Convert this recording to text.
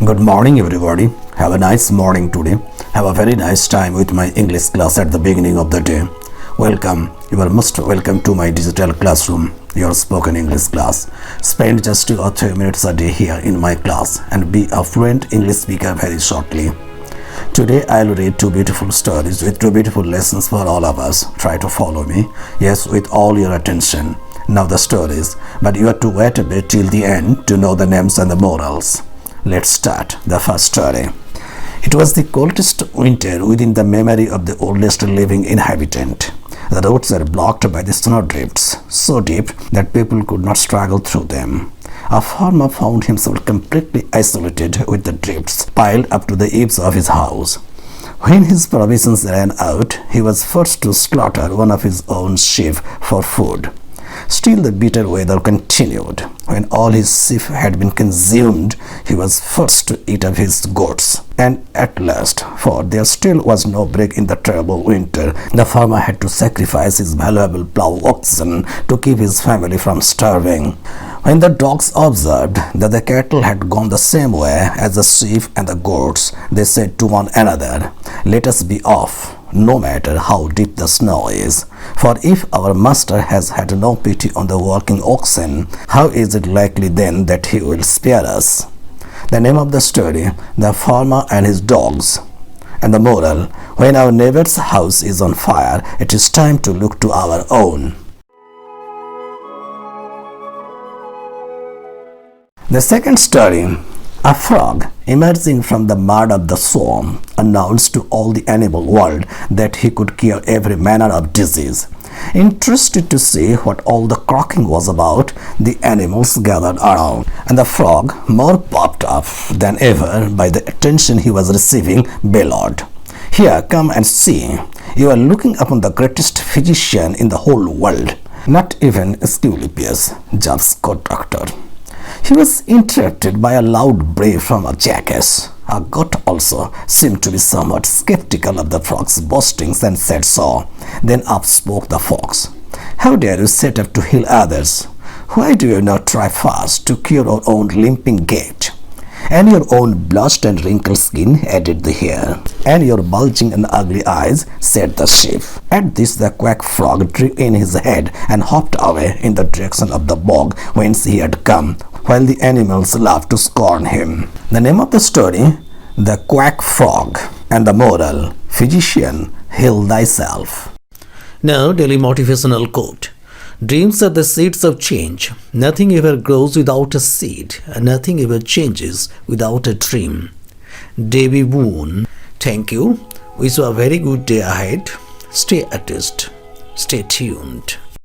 Good morning, everybody. Have a nice morning today. Have a very nice time with my English class at the beginning of the day. Welcome. You are most welcome to my digital classroom, your spoken English class. Spend just 2 or 3 minutes a day here in my class and be a fluent English speaker very shortly. Today I'll read 2 beautiful stories with 2 beautiful lessons for all of us. Try to follow me. Yes, with all your attention. Now the stories, but you have to wait a bit till the end to know the names and the morals. Let's start the first story. It was the coldest winter within the memory of the oldest living inhabitant. The roads were blocked by the snowdrifts, so deep that people could not struggle through them. A farmer found himself completely isolated with the drifts piled up to the eaves of his house. When his provisions ran out, he was forced to slaughter one of his own sheep for food. Still the bitter weather continued. When all his sheep had been consumed, he was forced to eat up his goats. And at last, for there still was no break in the terrible winter, the farmer had to sacrifice his valuable plough oxen to keep his family from starving. When the dogs observed that the cattle had gone the same way as the sheep and the goats, they said to one another, "Let us be off, no matter how deep the snow is. For if our master has had no pity on the working oxen, how is it likely then that he will spare us?" The name of the story, The Farmer and His Dogs. And the moral, when our neighbor's house is on fire, it is time to look to our own. The second story, a frog emerging from the mud of the swamp announced to all the animal world that he could cure every manner of disease. Interested to see what all the croaking was about, the animals gathered around, and the frog, more puffed up than ever by the attention he was receiving, bellowed, "Here, come and see. You are looking upon the greatest physician in the whole world. Not even Asclepius, Job's co-doctor." He was interrupted by a loud bray from a jackass. A goat also seemed to be somewhat skeptical of the frog's boastings and said so. Then up spoke the fox. "How dare you set up to heal others? Why do you not try first to cure your own limping gait? And your own blotched and wrinkled skin," added the hare. "And your bulging and ugly eyes," said the sheep. At this the quack frog drew in his head and hopped away in the direction of the bog whence he had come, while the animals laughed to scorn him. The name of the story, The Quack Frog. And the moral, physician, heal thyself. Now, daily motivational quote. Dreams are the seeds of change. Nothing ever grows without a seed, and nothing ever changes without a dream. Davy Boone. Thank you. Wish you a very good day ahead. Stay at least. Stay tuned.